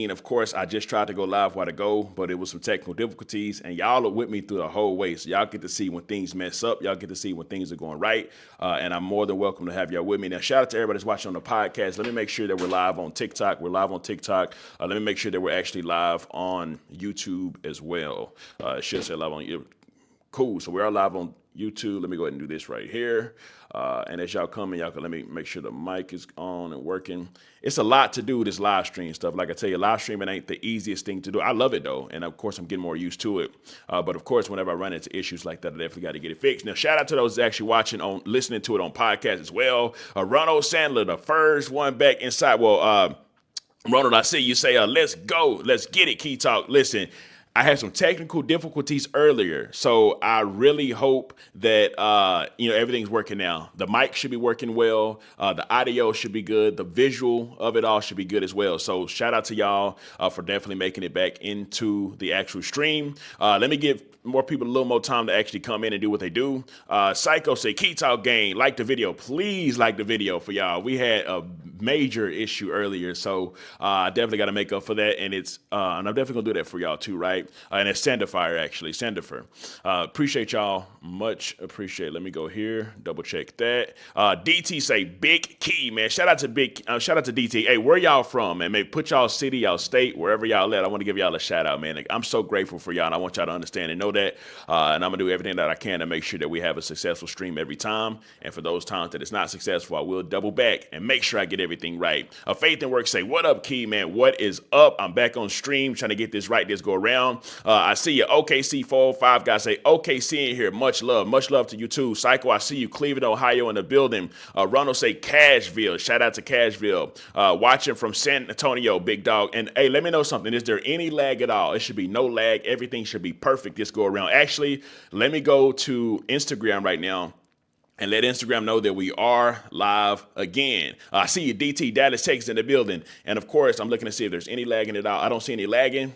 And of course, I just tried to go live while to go, but it was some technical difficulties, and y'all are with me through the whole way. So y'all get to see when things mess up. Y'all get to see when things are going right. And I'm more than welcome to have y'all with me. Now, shout out to everybody that's watching on the podcast. Let me make sure that we're live on TikTok. We're live on TikTok. Let me make sure that we're actually live on YouTube as well. It should say live on YouTube. Cool. So we are live on YouTube. Let me go ahead and do this right here. And as y'all come in, y'all can let me make sure the mic is on and working. It's a lot to do, this live stream stuff. Like I tell you, live streaming ain't the easiest thing to do. I love it though. And of course, I'm getting more used to it. But of course, whenever I run into issues like that, I definitely got to get it fixed. Now, shout out to those actually listening to it on podcast as well. Ronald Sandler, the first one back inside. Well, Ronald, I see you say, let's go. Let's get it, Key Talk. Listen, I had some technical difficulties earlier, so I really hope that everything's working now. The mic should be working well, the audio should be good, the visual of it all should be good as well. So shout out to y'all for definitely making it back into the actual stream. Let me give more people a little more time to actually come in and do what they do. Psycho say, Key Talk Gang, like the video. Please like the video for y'all. We had a major issue earlier, so I definitely got to make up for that, and and I'm definitely gonna do that for y'all too, right? And it's Sandifer, actually, Sandifer. Appreciate y'all, much appreciate. Let me go here, double check that. DT say Big Key, man. Shout out to DT. Hey, where y'all from, man? Maybe put y'all city, y'all state, wherever y'all at. I want to give y'all a shout out, man. I'm so grateful for y'all, and I want y'all to understand and know that. And I'm gonna do everything that I can to make sure that we have a successful stream every time. And for those times that it's not successful, I will double back and make sure I get everything right. Faith and Work say, what up, Key, man? What is up? I'm back on stream trying to get this right this go around. I see you, OKC 405 guys say, OKC in here. Much love to you too. Psycho, I see you, Cleveland, Ohio in the building. Ronald say Cashville. Shout out to Cashville. Watching from San Antonio, big dog. And hey, let me know something. Is there any lag at all? It should be no lag. Everything should be perfect this go around. Actually, let me go to Instagram right now and let Instagram know that we are live again. I see you, DT, Dallas, Texas in the building. And of course, I'm looking to see if there's any lagging at all. I don't see any lagging.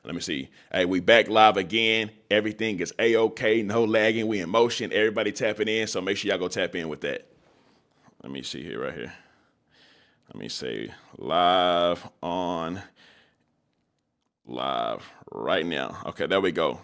Let me see. Hey, we back live again. Everything is A-OK, no lagging. We in motion. Everybody tapping in, so make sure y'all go tap in with that. Let me see here, right here. Let me say live right now. Okay, there we go.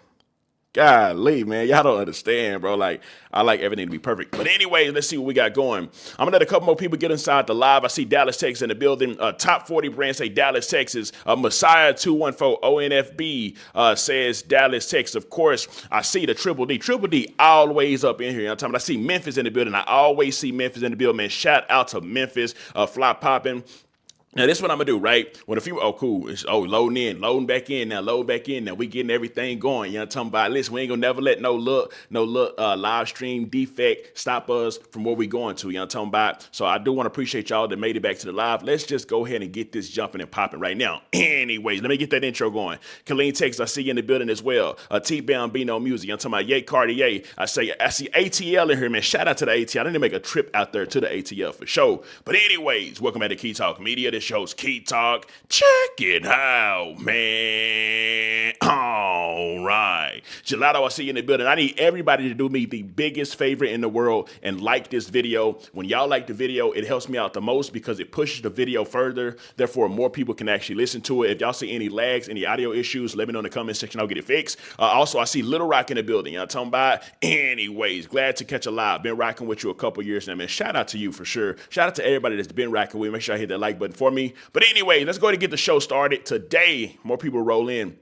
Golly, man, y'all don't understand, bro. Like, I like everything to be perfect. But anyway, let's see what we got going. I'm gonna let a couple more people get inside the live. I see Dallas, Texas in the building. Top 40 brands say Dallas, Texas. Messiah 214 ONFB says Dallas, Texas. Of course, I see the Triple D. Triple D always up in here. You know what I'm talking about? I see Memphis in the building. I always see Memphis in the building, man. Shout out to Memphis, fly popping. Now, this is what I'm gonna do, right? When a few, cool, it's, loading back in now, Now we getting everything going. You know what I'm talking about? Listen, we ain't gonna never let no live stream defect stop us from where we going to. You know what I'm talking about? So I do want to appreciate y'all that made it back to the live. Let's just go ahead and get this jumping and popping right now. Anyways, let me get that intro going. Colleen, Texas, I see you in the building as well. T-Bambino Music. I'm talking about Yay, Cardi, Yay. I see ATL in here, man. Shout out to the ATL. I need to make a trip out there to the ATL for sure. But anyways, welcome back to Key Talk Media. This show's Key Talk. Check it out, man. All right. Gelato, I see you in the building. I need everybody to do me the biggest favor in the world and like this video. When y'all like the video, it helps me out the most because it pushes the video further. Therefore, more people can actually listen to it. If y'all see any lags, any audio issues, let me know in the comment section. I'll get it fixed. Also, I see Little Rock in the building. You know what I'm talking about? Anyways, glad to catch a live. Been rocking with you a couple years now, man. Shout out to you for sure. Shout out to everybody that's been rocking with me. Make sure I hit that like button for me. But anyway, let's go ahead and get the show started. Today, more people roll in.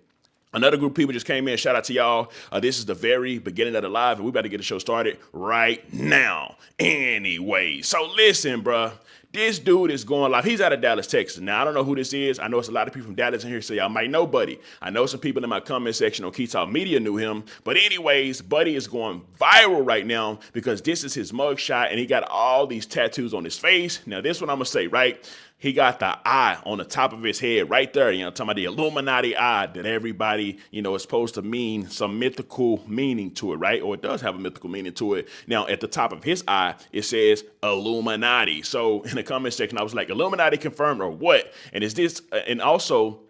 Another group of people just came in. Shout out to y'all. This is the very beginning of the live, and we about to get the show started right now. Anyway, so listen, bruh. This dude is going live. He's out of Dallas, Texas. Now, I don't know who this is. I know it's a lot of people from Dallas in here, so y'all might know Buddy. I know some people in my comment section on Key Talk Media knew him. But anyways, Buddy is going viral right now because this is his mugshot, and he got all these tattoos on his face. Now, this one I'm going to say, right? He got the eye on the top of his head right there. You know, talking about the Illuminati eye that everybody, is supposed to mean some mythical meaning to it, right? Or it does have a mythical meaning to it. Now, at the top of his eye, it says Illuminati. So in the comment section, I was like, Illuminati confirmed or what? And is this, and also,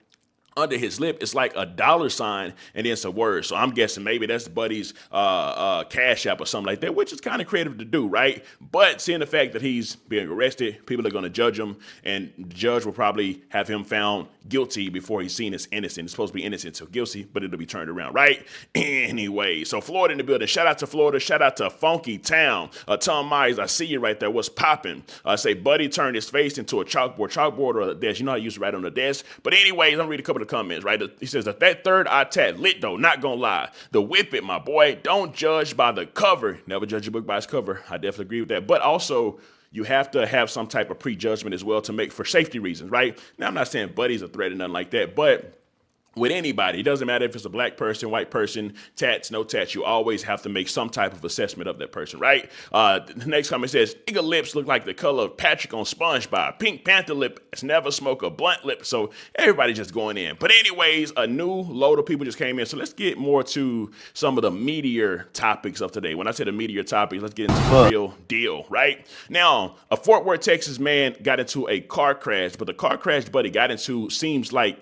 under his lip, it's like a $sign and then some words. So I'm guessing maybe that's Buddy's Cash App or something like that, which is kind of creative to do, right? But seeing the fact that he's being arrested, people are going to judge him, and the judge will probably have him found guilty before he's seen as innocent. It's supposed to be innocent until guilty, but it'll be turned around, right? Anyway, so Florida in the building. Shout out to Florida. Shout out to Funky Town. Tom Myers, I see you right there. What's popping? Say Buddy turned his face into a chalkboard or a desk. You know how you used to write on the desk. But anyways, I'm going to read a couple of comments, right? He says that third eye tat lit though, not gonna lie. The whip it, my boy. Don't judge by the cover. Never judge a book by its cover. I definitely agree with that. But also, you have to have some type of prejudgment as well to make for safety reasons, right? Now, I'm not saying Buddy's a threat or nothing like that, but with anybody, it doesn't matter if it's a black person, white person, tats, no tats, you always have to make some type of assessment of that person, right? The next comment says, nigga lips look like the color of Patrick on SpongeBob. Pink Panther lips never smoke a blunt lip. So everybody just going in. But anyways, a new load of people just came in. So let's get more to some of the meatier topics of today. When I say the meatier topics, let's get into the real deal, right? Now, a Fort Worth, Texas man got into a car crash, but the car crash Buddy got into seems like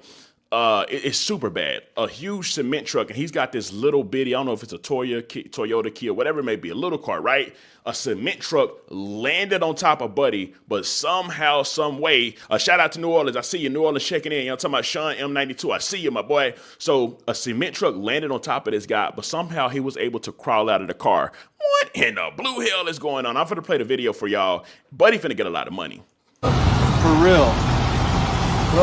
it's super bad. A huge cement truck, and he's got this little bitty, I don't know if it's a Toyota, Kia, whatever it may be, a little car, right? A cement truck landed on top of Buddy, but somehow, some way, shout out to New Orleans. I see you, New Orleans checking in. Y'all talking about Sean M92. I see you, my boy. So a cement truck landed on top of this guy, but somehow he was able to crawl out of the car. What in the blue hell is going on? I'm finna play the video for y'all. Buddy finna get a lot of money. For real.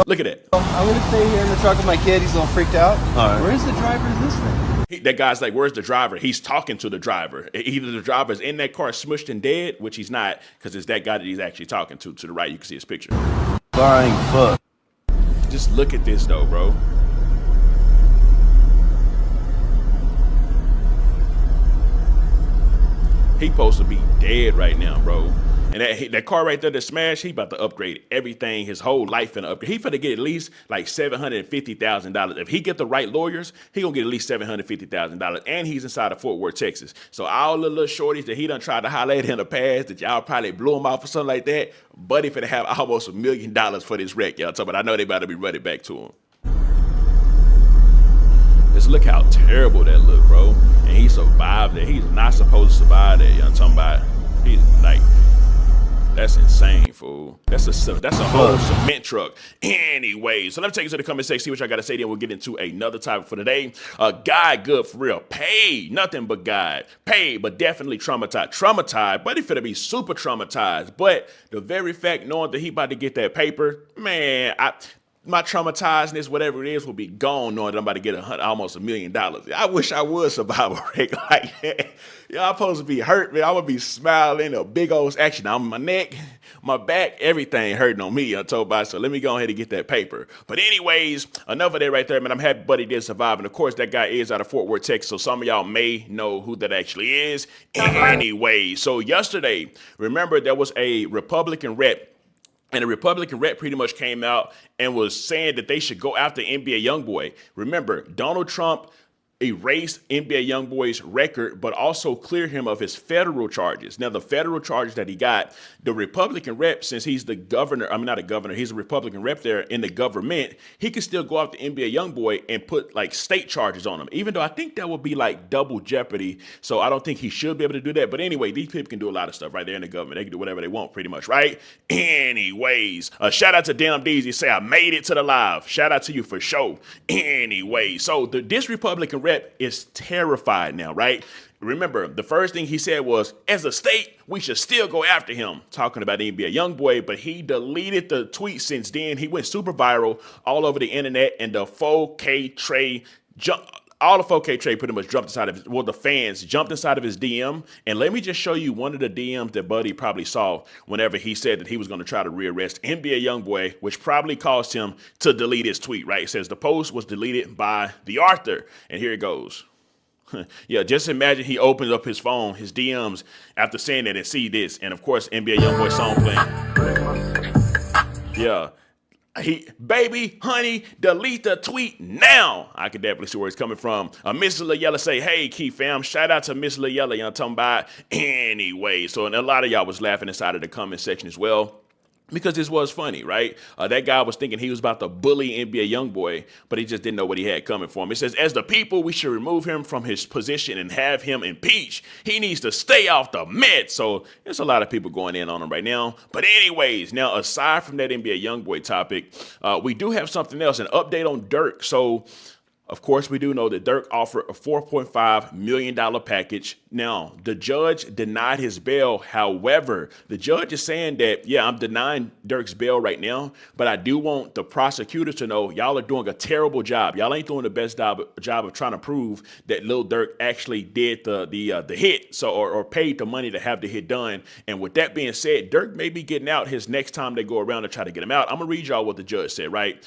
Look at that. I'm going to stay here in the truck with my kid. He's a little freaked out. All right. Where's the driver of this thing? That guy's like, where's the driver? He's talking to the driver. Either the driver's in that car smushed and dead, which he's not, because it's that guy that he's actually talking to. To the right, you can see his picture. Flying fuck. Just look at this, though, bro. He supposed to be dead right now, bro. And that car right there that smashed, he about to upgrade everything, his whole life finna upgrade. He finna get at least like $750,000. If he get the right lawyers, he gonna get at least $750,000. And he's inside of Fort Worth, Texas. So all the little shorties that he done tried to holler at in the past that y'all probably blew him off or something like that, Buddy finna have almost $1 million for this wreck, y'all talking about. I know they about to be running back to him. Just look how terrible that look, bro. And he survived it. He's not supposed to survive that, y'all talking about. He's like, that's insane, fool. That's a whole cement truck. Anyway, so let me take you to the comment section, see what y'all got to say, then we'll get into another topic for today. God, good for real. Paid, nothing but God. Paid, but definitely traumatized. Traumatized, but he finna be super traumatized. But the very fact knowing that he about to get that paper, man, my traumatizedness, whatever it is, will be gone knowing that I'm about to get almost $1 million. I wish I would survive a wreck like that. Y'all supposed to be hurt, man. I would be smiling, a big old action on my neck, my back, everything hurting on me. I told by, so let me go ahead and get that paper. But anyways, enough of that right there, man. I'm happy Buddy did survive. And of course, that guy is out of Fort Worth, Texas. So some of y'all may know who that actually is. Anyway, so yesterday, remember there was a Republican rep. And the Republican rep pretty much came out and was saying that they should go after NBA Youngboy. Remember, Donald Trump erase NBA Youngboy's record, but also clear him of his federal charges. Now, the federal charges that he got, the Republican rep, since he's the governor, I mean, not a governor, he's a Republican rep there in the government, he can still go after NBA Youngboy and put like state charges on him, even though I think that would be like double jeopardy. So I don't think he should be able to do that. But anyway, these people can do a lot of stuff right there in the government. They can do whatever they want pretty much, right? Anyways, shout out to Damn Deezy. Say, I made it to the live. Shout out to you for sure. Anyway, so this Republican rep is terrified now, right? Remember, the first thing he said was, as a state, we should still go after him, talking about NBA Youngboy, but he deleted the tweet since then. He went super viral all over the internet, and the 4K Trey all the 4K trade pretty much jumped inside of his, well, the fans jumped inside of his DM. And let me just show you one of the DMs that Buddy probably saw whenever he said that he was going to try to rearrest NBA Youngboy, which probably caused him to delete his tweet, right? It says the post was deleted by the author. And here it goes. Yeah, just imagine he opens up his phone, his DMs, after saying that and see this. And of course, NBA Youngboy song playing. Yeah. Baby, honey, delete the tweet now. I can definitely see where it's coming from. Miss Layella say, hey, Key fam, shout out to Miss Layella. Y'all talking about anyway. So and a lot of y'all was laughing inside of the comment section as well. Because this was funny, right? That guy was thinking he was about to bully NBA Youngboy, but he just didn't know what he had coming for him. It says, as the people, we should remove him from his position and have him impeached. He needs to stay off the Met. So there's a lot of people going in on him right now. But anyways, now aside from that NBA Youngboy topic, we do have something else, an update on Durk. So of course, we do know that Durk offered a $4.5 million package. Now, the judge denied his bail. However, the judge is saying that, yeah, I'm denying Durk's bail right now, but I do want the prosecutors to know y'all are doing a terrible job. Y'all ain't doing the best job of trying to prove that Lil Durk actually did the hit, so or paid the money to have the hit done. And with that being said, Durk may be getting out his next time they go around to try to get him out. I'm gonna read y'all what the judge said, right?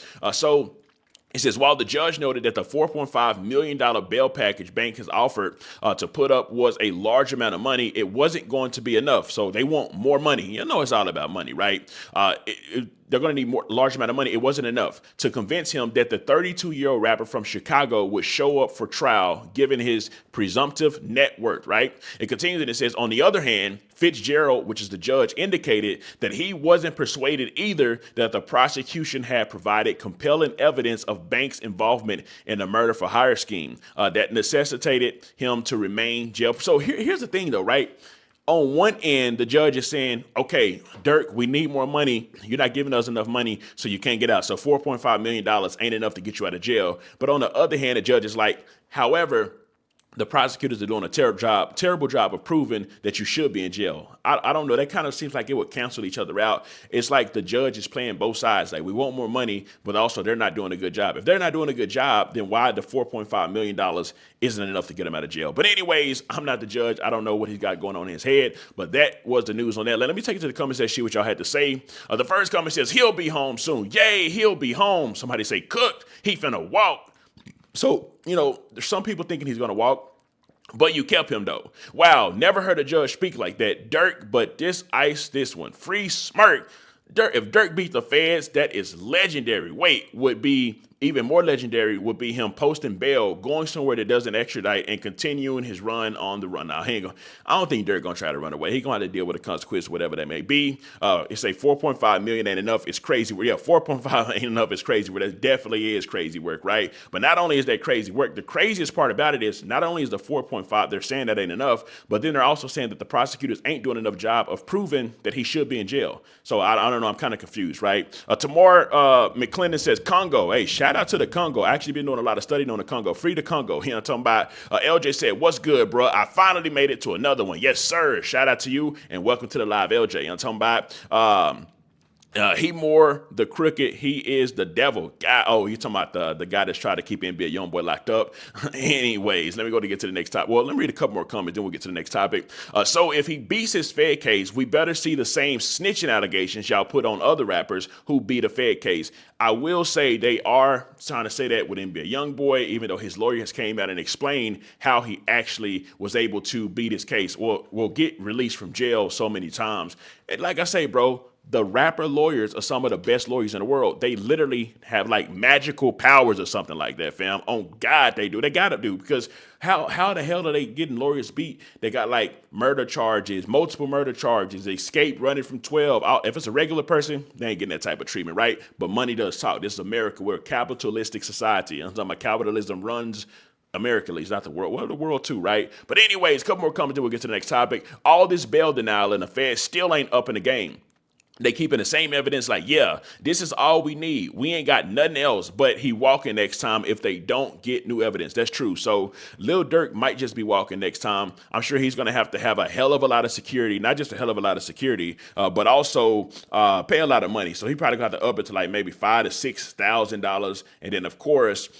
It says, while the judge noted that the $4.5 million bail package bank has offered to put up was a large amount of money, it wasn't going to be enough. So they want more money. You know, it's all about money, right? They're going to need more large amount of money. It wasn't enough to convince him that the 32-year-old rapper from Chicago would show up for trial, given his presumptive net worth, right? It continues and it says, on the other hand, Fitzgerald, which is the judge, indicated that he wasn't persuaded either that the prosecution had provided compelling evidence of Banks' involvement in the murder for hire scheme that necessitated him to remain jail. So here's the thing, though, right? On one end, the judge is saying, okay, Durk, we need more money. You're not giving us enough money, so you can't get out. So $4.5 million ain't enough to get you out of jail. But on the other hand, the judge is like, however, the prosecutors are doing a terrible job of proving that you should be in jail. I don't know. That kind of seems like it would cancel each other out. It's like the judge is playing both sides. Like, we want more money, but also they're not doing a good job. If they're not doing a good job, then why the $4.5 million isn't enough to get him out of jail? But anyways, I'm not the judge. I don't know what he's got going on in his head, but that was the news on that. Let me take it to the comment section, see what y'all had to say. The first comment says, he'll be home soon. Yay, he'll be home. Somebody say, cooked. He finna walk. So, you know, there's some people thinking he's going to walk, but you kept him, though. Wow, never heard a judge speak like that. Durk, but this one. Free smirk. If Durk beat the feds, that is legendary. Would be even more legendary would be him posting bail, going somewhere that doesn't extradite, and continuing his run on the run. Now, I don't think Durk gonna try to run away. He gonna have to deal with the consequence, whatever that may be. It's a $4.5 million ain't enough. It's crazy. Yeah, 4.5 ain't enough. It's crazy work. That definitely is crazy work, right? But not only is that crazy work, the craziest part about it is not only is the 4.5 they're saying that ain't enough, but then they're also saying that the prosecutors ain't doing enough job of proving that he should be in jail. So I don't know. I'm kind of confused, right? Tamar McClendon says Congo. Hey, shout out to the Congo. I actually been doing a lot of studying on the Congo. Free the Congo. You know what I'm talking about? LJ said, what's good, bro? I finally made it to another one. Yes, sir. Shout out to you and welcome to the live, LJ. You know what I'm talking about? He more the crooked, he is the devil. Guy, oh, you talking about the guy that's trying to keep NBA Youngboy locked up. Anyways, let me go to get to the next topic. Well, let me read a couple more comments, then we'll get to the next topic. So if he beats his Fed case, we better see the same snitching allegations y'all put on other rappers who beat a Fed case. I will say they are trying to say that with NBA Youngboy, even though his lawyer has came out and explained how he actually was able to beat his case or will get released from jail so many times. And like I say, bro, the rapper lawyers are some of the best lawyers in the world. They literally have like magical powers or something like that, fam. On God, they do. They gotta do, because how the hell are they getting lawyers beat? They got like murder charges, multiple murder charges, escape running from 12. If it's a regular person, they ain't getting that type of treatment, right? But money does talk. This is America. We're a capitalistic society. I'm talking about capitalism runs America, at least, not the world. Well, the world too, right? But anyways, a couple more comments, then we'll get to the next topic. All this bail denial and the Fed still ain't up in the game. They keeping the same evidence like, yeah, this is all we need. We ain't got nothing else, but he walking next time if they don't get new evidence. That's true. So Lil Durk might just be walking next time. I'm sure he's going to have a hell of a lot of security, not just a hell of a lot of security, but also pay a lot of money. So he probably going to have to up it to like maybe $5,000 to $6,000. And then, of course,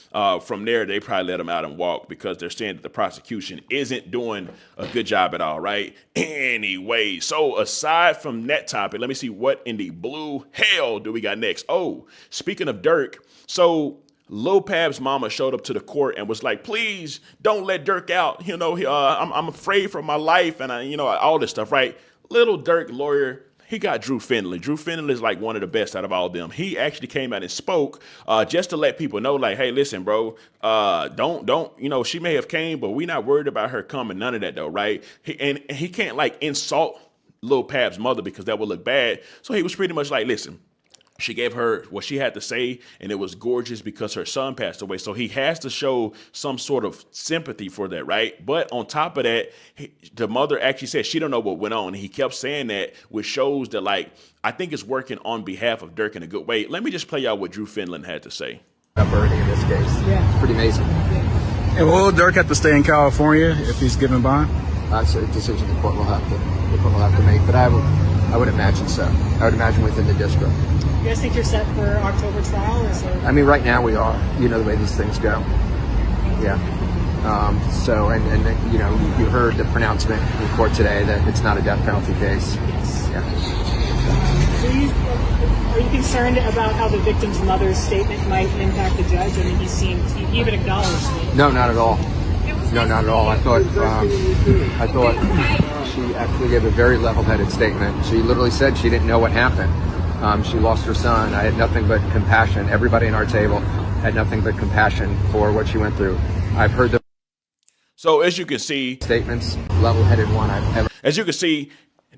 from there, they probably let him out and walk because they're saying that the prosecution isn't doing a good job at all, right? Anyway, so aside from that topic, let me see what in the blue hell do we got next? Oh, speaking of Durk, so Lil Pab's mama showed up to the court and was like, please don't let Durk out. You know, I'm afraid for my life and all this stuff, right? Little Durk Lawyer, he got Drew Findlay. Drew Findlay is like one of the best out of all of them. He actually came out and spoke just to let people know, like, hey, listen, bro, don't, she may have came, but we not worried about her coming. None of that though, right? He can't like insult Lil Pab's mother because that would look bad. So he was pretty much like, listen, she gave her what she had to say, and it was gorgeous because her son passed away. So he has to show some sort of sympathy for that, right? But on top of that, the mother actually said she don't know what went on. And he kept saying that, which shows that, like, I think it's working on behalf of Durk in a good way. Let me just play y'all what Drew Finland had to say. Birdie in this case. Yeah. It's pretty amazing. And will Durk have to stay in California if he's given bond? That's a decision the court will have to make, but I would imagine so. I would imagine within the district. You guys think you're set for October trial? I mean, right now we are. You know the way these things go. Yeah. So, and you know, you heard the pronouncement in court today that it's not a death penalty case. Yes. Yeah. Are you concerned about how the victim's mother's statement might impact the judge? I mean, he even acknowledged it. No, not at all. No, not at all. I thought she actually gave a very level-headed statement. She literally said she didn't know what happened. She lost her son. I had nothing but compassion. Everybody in our table had nothing but compassion for what she went through. I've heard the So as you can see, statements, level-headed one I've ever. As you can see,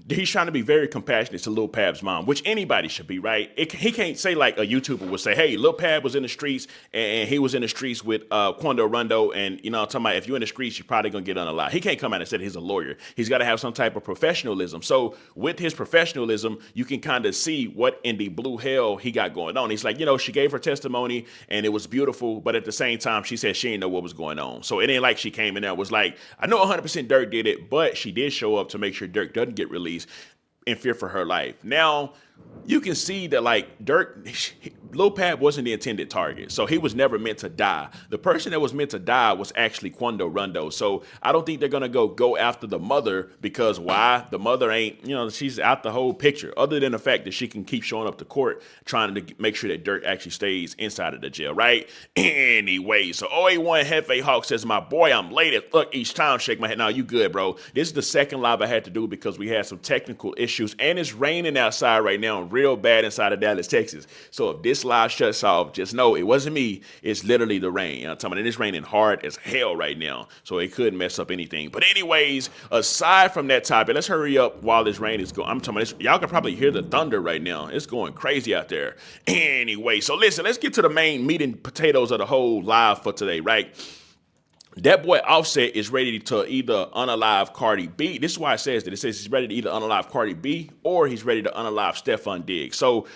he's trying to be very compassionate to Lil Pab's mom, which anybody should be, right? He can't say like a YouTuber would say, hey, Lil Pab was in the streets and he was in the streets with Quando Rondo, and, you know, I'm talking about if you're in the streets, you're probably going to get unalive. He can't come out and say he's a lawyer. He's got to have some type of professionalism. So with his professionalism, you can kind of see what in the blue hell he got going on. He's like, you know, she gave her testimony and it was beautiful, but at the same time, she said she didn't know what was going on. So it ain't like she came in there and was like, I know 100% Durk did it, but she did show up to make sure Durk doesn't get released in fear for her life. Now, you can see that, like, Lil Pab wasn't the intended target. So he was never meant to die. The person that was meant to die was actually Quando Rondo. So I don't think they're going to go after the mother because why? The mother ain't, you know, she's out the whole picture, other than the fact that she can keep showing up to court trying to make sure that Durk actually stays inside of the jail, right? Anyway, so 081 Hefe Hawk says, my boy, I'm late as fuck each time. Shake my head. Now, you good, bro. This is the second live I had to do because we had some technical issues and it's raining outside right now real bad inside of Dallas, Texas. So if this live shuts off, just know it wasn't me. It's literally the rain. I'm talking about, it's raining hard as hell right now. So it could mess up anything. But anyways, aside from that topic, let's hurry up while this rain is going. I'm talking about, y'all can probably hear the thunder right now. It's going crazy out there. Anyway, so listen, let's get to the main meat and potatoes of the whole live for today, right? That boy Offset is ready to either unalive Cardi B. This is why it says that. It says he's ready to either unalive Cardi B or he's ready to unalive Stefon Diggs. So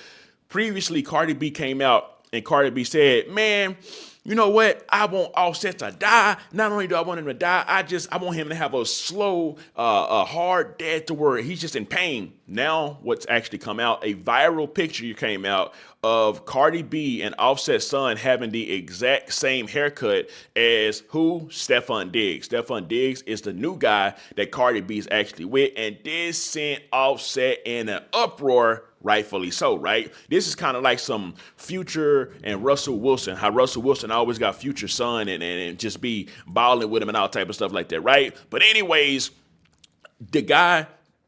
previously, Cardi B came out and Cardi B said, man, you know what? I want Offset to die. Not only do I want him to die, I want him to have a slow, a hard death to where he's just in pain. Now, what's actually come out, a viral picture came out of Cardi B and Offset's son having the exact same haircut as who? Stefon Diggs. Stefon Diggs is the new guy that Cardi B is actually with, and this sent Offset in an uproar. Rightfully so, right? This is kind of like some Future and Russell Wilson, how Russell Wilson always got Future's son and just be balling with him and all type of stuff like that, right? But anyways,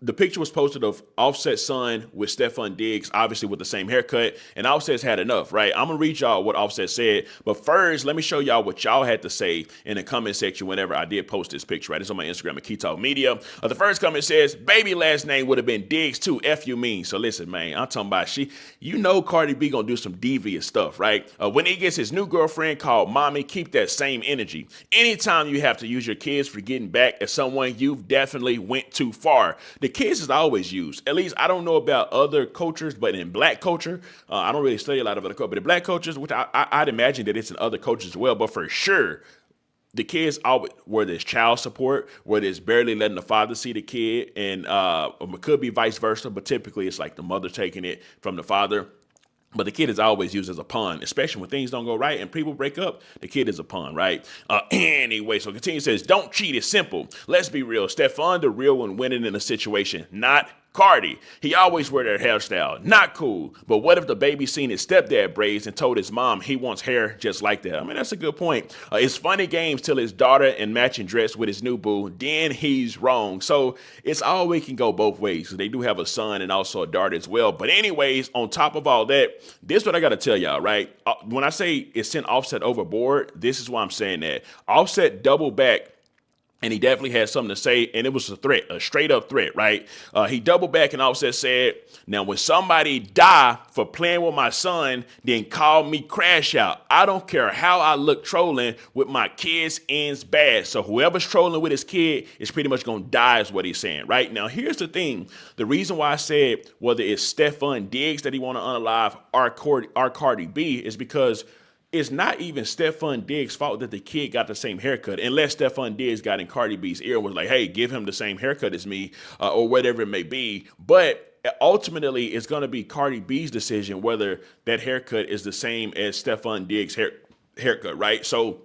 the picture was posted of Offset's son with Stefon Diggs, obviously with the same haircut, and Offset's had enough, right? I'm going to read y'all what Offset said, but first, let me show y'all what y'all had to say in the comment section whenever I did post this picture, right? It's on my Instagram at Keto Media. The first comment says, baby last name would have been Diggs too, F you mean. So listen, man, I'm talking about you know Cardi B going to do some devious stuff, right? When he gets his new girlfriend called Mommy, keep that same energy. Anytime you have to use your kids for getting back at someone, you've definitely went too far. The kids is always used. At least I don't know about other cultures, but in black culture, I don't really study a lot of other culture, but in black cultures, which I'd imagine that it's in other cultures as well, but for sure, the kids always, whether it's child support, whether it's barely letting the father see the kid, and it could be vice versa, but typically it's like the mother taking it from the father. But the kid is always used as a pawn, especially when things don't go right and people break up. The kid is a pawn, right? Anyway, so continue says, don't cheat. It's simple. Let's be real. Stefon, the real one, winning in a situation, not Cardi. He always wear that hairstyle. Not cool. But what if the baby seen his stepdad braids and told his mom he wants hair just like that? I mean, that's a good point. It's funny games till his daughter in matching dress with his new boo. Then he's wrong. So it's always can go both ways. So they do have a son and also a daughter as well. But anyways, on top of all that, this is what I got to tell y'all, right? When I say it sent Offset overboard, this is why I'm saying that. Offset doubled back And he definitely had something to say, and it was a threat, a straight up threat, right? He doubled back and Offset said, now when somebody die for playing with my son, then call me crash out. I don't care how I look trolling with my kids ends bad. So whoever's trolling with his kid is pretty much going to die is what he's saying, right? Now, here's the thing. The reason why I said whether it's Stefon Diggs that he want to unalive or Cardi B is because it's not even Stefon Diggs' fault that the kid got the same haircut, unless Stefon Diggs got in Cardi B's ear and was like, hey, give him the same haircut as me, or whatever it may be. But ultimately, it's going to be Cardi B's decision whether that haircut is the same as Stefon Diggs' haircut, right? So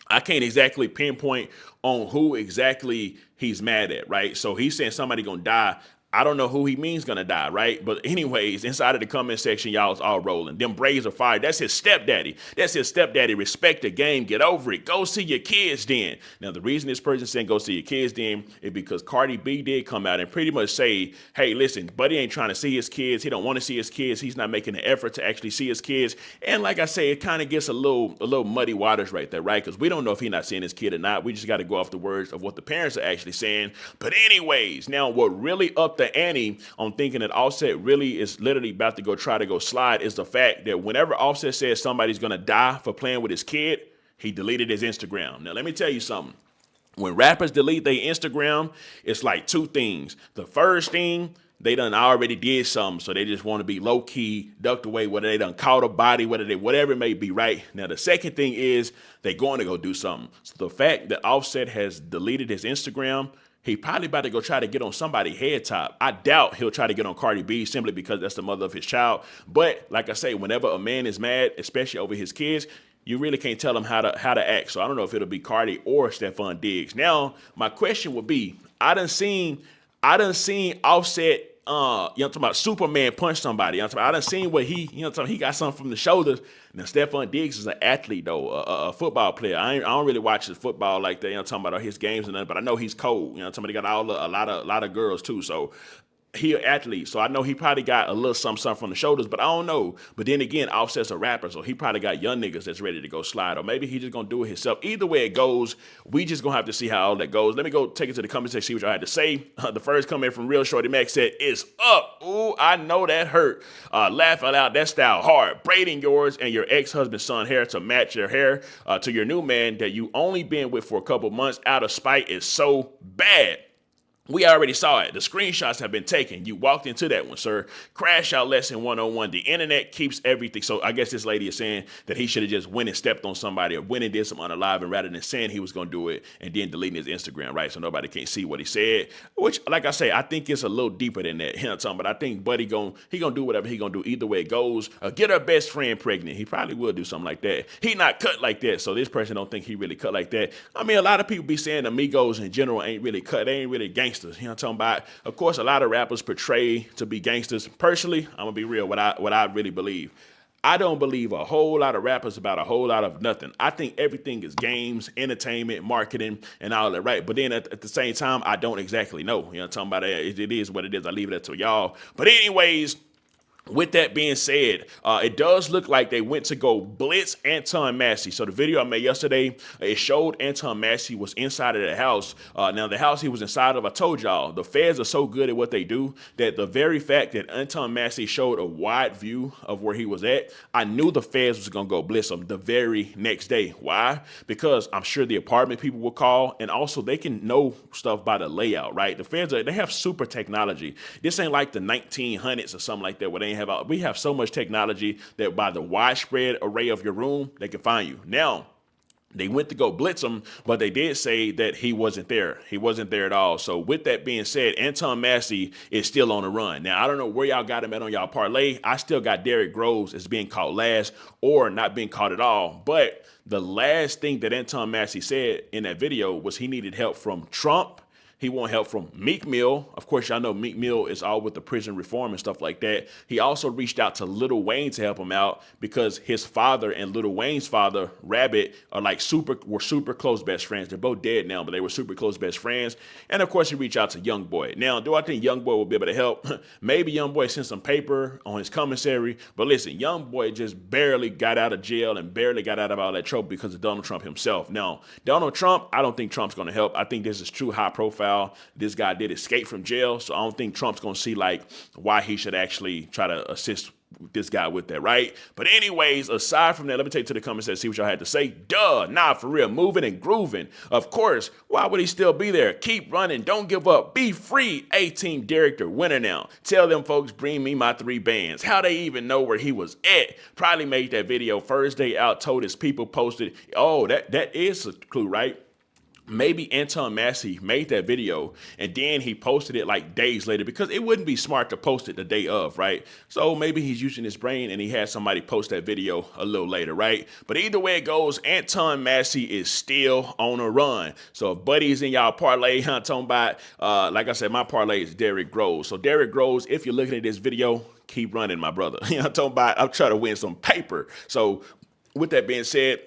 I can't exactly pinpoint on who exactly he's mad at, right? So he's saying somebody going to die. I don't know who he means gonna die, right? But anyways, inside of the comment section, y'all's all rolling. Them braids are fired. That's his stepdaddy. That's his stepdaddy. Respect the game. Get over it. Go see your kids then. Now, the reason this person saying go see your kids then is because Cardi B did come out and pretty much say, hey, listen, buddy ain't trying to see his kids. He don't want to see his kids. He's not making an effort to actually see his kids. And like I say, it kind of gets a little muddy waters right there, right? Because we don't know if he's not seeing his kid or not. We just got to go off the words of what the parents are actually saying. But anyways, now what really upped the ante on thinking that Offset really is literally about to try to go slide is the fact that whenever Offset says somebody's going to die for playing with his kid, he deleted his Instagram. Now, let me tell you something. When rappers delete their Instagram, it's like two things. The first thing, they done already did something, so they just want to be low-key, ducked away, whether they done caught a body, whatever it may be, right? Now, the second thing is they going to go do something. So the fact that Offset has deleted his Instagram, he probably about to go try to get on somebody's head top. I doubt he'll try to get on Cardi B simply because that's the mother of his child. But like I say, whenever a man is mad, especially over his kids, you really can't tell him how to act. So I don't know if it'll be Cardi or Stefon Diggs. Now, my question would be, I done seen Offset, talking about Superman punch somebody. I done seen what he got something from the shoulders. Now, Stefon Diggs is an athlete, though, a football player. I don't really watch his football like that. Talking about his games and nothing, but I know he's cold. Somebody got a lot of girls too. So he an athlete, so I know he probably got a little something from the shoulders, but I don't know. But then again, Offset's a rapper, so he probably got young niggas that's ready to go slide, or maybe he just gonna do it himself. Either way it goes, we just gonna have to see how all that goes. Let me go take it to the comment section, see what y'all had to say. The first comment from Real Shorty Mac said, "It's up." Ooh, I know that hurt. Laugh out loud, that style hard. Braiding yours and your ex-husband's son hair to match your hair to your new man that you only been with for a couple months out of spite is so bad. We already saw it. The screenshots have been taken. You walked into that one, sir. Crash out lesson 101. The internet keeps everything. So I guess this lady is saying that he should have just went and stepped on somebody or went and did some unaliving rather than saying he was going to do it and then deleting his Instagram, right? So nobody can see what he said, which, like I say, I think it's a little deeper than that. But I think Buddy going to do whatever he going to do either way it goes. Get her best friend pregnant. He probably will do something like that. He not cut like that. So this person don't think he really cut like that. I mean, a lot of people be saying Amigos in general ain't really cut. They ain't really gangsters. You know what I'm talking about? Of course, a lot of rappers portray to be gangsters. Personally, I'm gonna be real. What I really believe, I don't believe a whole lot of rappers about a whole lot of nothing. I think everything is games, entertainment, marketing, and all that, right? But then at the same time, I don't exactly know. You know what I'm talking about? It is what it is. I leave it up to y'all. But anyways, with that being said, it does look like they went to go blitz Anton Massie. So the video I made yesterday, it showed Anton Massie was inside of the house. Now, the house he was inside of, I told y'all, the feds are so good at what they do that the very fact that Anton Massie showed a wide view of where he was at, I knew the feds was going to go blitz him the very next day. Why? Because I'm sure the apartment people will call, and also they can know stuff by the layout, right? The feds, they have super technology. This ain't like the 1900s or something like that where they we have so much technology that by the widespread array of your room, they can find you. Now, they went to go blitz him, but they did say that he wasn't there. He wasn't there at all. So with that being said, Anton Massie is still on the run. Now, I don't know where y'all got him at on y'all parlay. I still got Derrick Groves as being caught last or not being caught at all. But the last thing that Anton Massie said in that video was he needed help from Trump, He won't help from Meek Mill. Of course, y'all know Meek Mill is all with the prison reform and stuff like that. He also reached out to Lil Wayne to help him out because his father and Lil Wayne's father, Rabbit, are like were super close best friends. They're both dead now, but they were super close best friends. And of course, he reached out to Youngboy. Now, do I think Youngboy will be able to help? Maybe Youngboy sent some paper on his commissary, but listen, Youngboy just barely got out of jail and barely got out of all that trouble because of Donald Trump himself. Now, Donald Trump, I don't think Trump's going to help. I think this is true high profile. This guy did escape from jail, so I don't think Trump's going to see like why he should actually try to assist this guy with that, right? But anyways, aside from that, let me take to the comments and see what y'all had to say. Nah, for real, moving and grooving. Of course, why would he still be there? Keep running, don't give up, be free. A-Team Derek the winner now. Tell them folks, bring me my 3 bands. How they even know where he was at? Probably made that video first day out, told his people, posted. Oh, that is a clue, right? Maybe Anton Massie made that video and then he posted it like days later because it wouldn't be smart to post it the day of, right? So maybe he's using his brain and he had somebody post that video a little later, right? But either way it goes, Anton Massie is still on a run. So if Buddy's in y'all parlay, I'm talking about, like I said, my parlay is Derrick Rose. So Derrick Rose, if you're looking at this video, keep running, my brother. You know what I'm talking about? I'm trying to win some paper. So with that being said,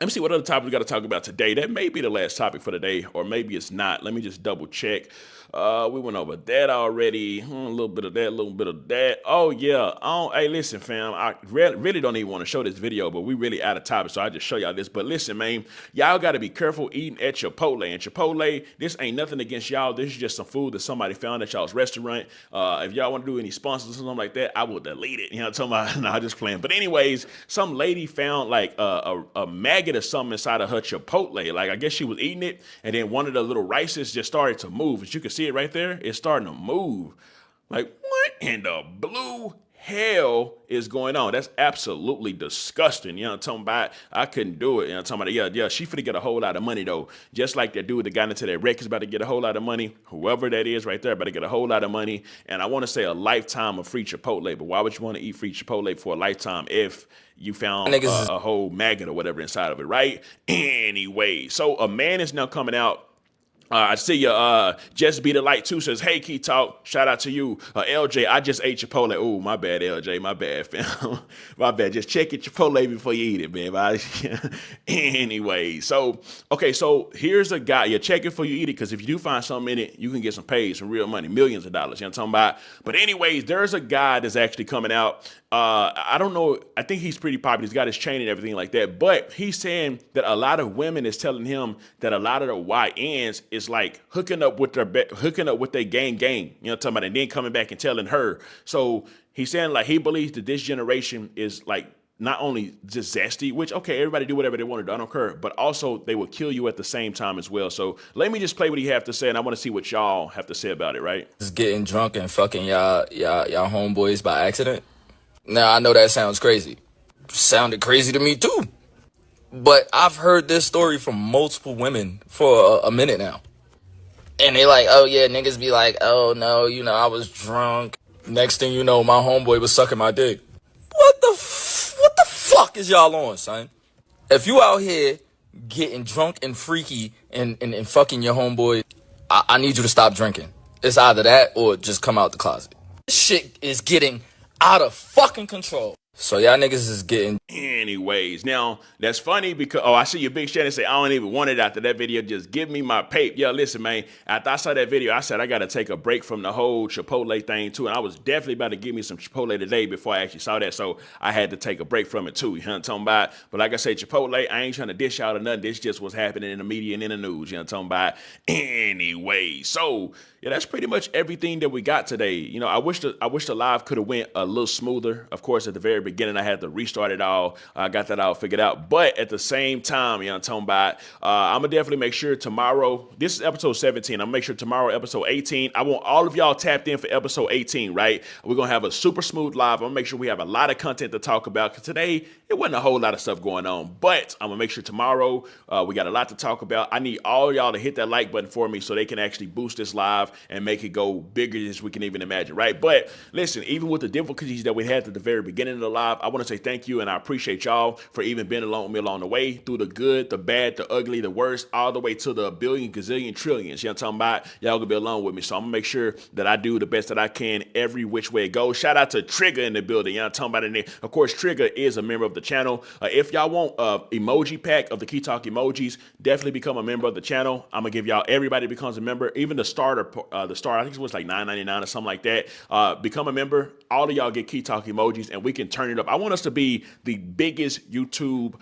let me see what other topic we got to talk about today. That may be the last topic for the day, or maybe it's not. Let me just double check. We went over that already. A little bit of that, a little bit of that. Oh, yeah. Hey, listen, fam. I really don't even want to show this video, but we really out of topic, so I just show y'all this. But listen, man, y'all got to be careful eating at Chipotle. And Chipotle, this ain't nothing against y'all. This is just some food that somebody found at y'all's restaurant. If y'all want to do any sponsors or something like that, I will delete it. You know what I'm talking about? No, I'm just playing. But anyways, some lady found like a maggot or something inside of her Chipotle. Like, I guess she was eating it, and then one of the little rices just started to move. As you can see it right there, it's starting to move. Like, what in the blue hell is going on? That's absolutely disgusting. You know what I'm talking about? I couldn't do it. You know what I'm talking about? Yeah, she finna get a whole lot of money though. Just like that dude that got into that wreck is about to get a whole lot of money. Whoever that is right there about to get a whole lot of money. And I want to say a lifetime of free Chipotle. But why would you want to eat free Chipotle for a lifetime if you found a whole maggot or whatever inside of it, right? Anyway, so a man is now coming out. I see you, Just Be the Light 2 says, hey, Key Talk, shout out to you. LJ, I just ate Chipotle. Oh, my bad, LJ, my bad, fam. My bad. Just check your Chipotle before you eat it, man. Anyway, so here's a guy. You check it before you eat it, because if you do find something in it, you can get some pays, some real money, millions of dollars. You know what I'm talking about? But anyways, there's a guy that's actually coming out. I don't know. I think he's pretty popular. He's got his chain and everything like that. But he's saying that a lot of women is telling him that a lot of the YNs is like hooking up with their gang. You know what I'm talking about? And then coming back and telling her. So he's saying like he believes that this generation is like not only just zesty, which, okay, everybody do whatever they want to do, I don't care, but also they will kill you at the same time as well. So let me just play what he have to say, and I want to see what y'all have to say about it, right? Just getting drunk and fucking y'all homeboys by accident. Now, I know that sounds crazy. Sounded crazy to me, too. But I've heard this story from multiple women for a minute now. And they like, oh, yeah, niggas be like, oh, no, I was drunk. Next thing you know, my homeboy was sucking my dick. What the fuck is y'all on, son? If you out here getting drunk and freaky and fucking your homeboy, I need you to stop drinking. It's either that or just come out the closet. This shit is getting out of fucking control. So y'all niggas is getting... Anyways, now, that's funny because... Oh, I see your big Shannon say, I don't even want it after that video. Just give me my pape. Yo, listen, man. After I saw that video, I said I got to take a break from the whole Chipotle thing, too. And I was definitely about to give me some Chipotle today before I actually saw that. So I had to take a break from it, too. You know what I'm talking about? But like I said, Chipotle, I ain't trying to dish out or nothing. This just what's happening in the media and in the news. You know what I'm talking about? Anyway, so... yeah, that's pretty much everything that we got today. I wish the live could have went a little smoother. Of course, at the very beginning, I had to restart it all. I got that all figured out. But at the same time, I'm talking about, I'm going to definitely make sure tomorrow, this is episode 17. I'm going to make sure tomorrow, episode 18, I want all of y'all tapped in for episode 18, right? We're going to have a super smooth live. I'm going to make sure we have a lot of content to talk about because today, it wasn't a whole lot of stuff going on. But I'm going to make sure tomorrow, we got a lot to talk about. I need all y'all to hit that like button for me so they can actually boost this live and make it go bigger as we can even imagine, right? But listen, even with the difficulties that we had at the very beginning of the Live, I want to say thank you, and I appreciate y'all for even being along with me along the way through the good, the bad, the ugly, the worst, all the way to the billion, gazillion, trillions. You know what I'm talking about? Y'all gonna be along with me. So I'm gonna make sure that I do the best that I can every which way it goes. Shout out to Trigger in the building. You know what I'm talking about? In there. Of course, Trigger is a member of the channel. If y'all want emoji pack of the Key Talk emojis, definitely become a member of the channel. I'm gonna give y'all, everybody becomes a member, even the starter, I think it was like $9.99 or something like that. Become a member. All of y'all get Key Talk emojis, and we can turn it up. I want us to be the biggest YouTube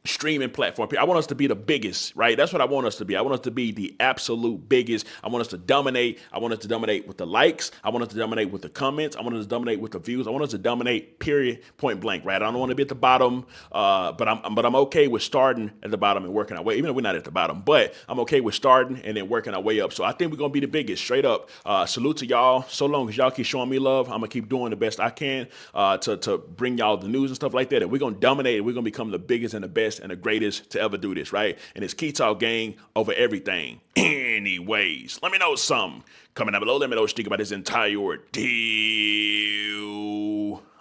streaming platform. I want us to be the biggest, right? That's what I want us to be. I want us to be the absolute biggest. I want us to dominate. I want us to dominate with the likes. I want us to dominate with the comments. I want us to dominate with the views. I want us to dominate, period, point blank, right? I don't want to be at the bottom, but I'm okay with starting at the bottom and working our way, even though we're not at the bottom, but I'm okay with starting and then working our way up. So I think we're going to be the biggest, straight up. Salute to y'all. So long as y'all keep showing me love, I'm going to keep doing the best I can to bring y'all the news and stuff like that. And we're going to dominate, and we're going to become the biggest and the best and the greatest to ever do this, right? And it's Key Talk gang over everything. Anyways, let me know something. Coming down below, let me know what you think about this entire ordeal.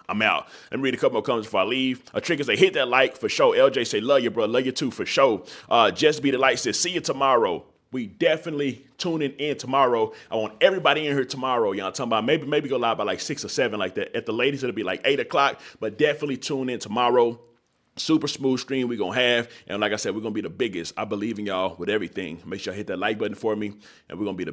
I'm out. Let me read a couple more comments before I leave. Trigger say, hit that like for sure. LJ say, love you, bro. Love you too, for sure. Just Be the Light says, see you tomorrow. We definitely tuning in tomorrow. I want everybody in here tomorrow. Y'all talking about maybe go live by like 6 or 7 like that. At the latest, it'll be like 8 o'clock, but definitely tune in tomorrow. Super smooth stream we're going to have. And like I said, we're going to be the biggest. I believe in y'all with everything. Make sure you hit that like button for me, and we're going to be the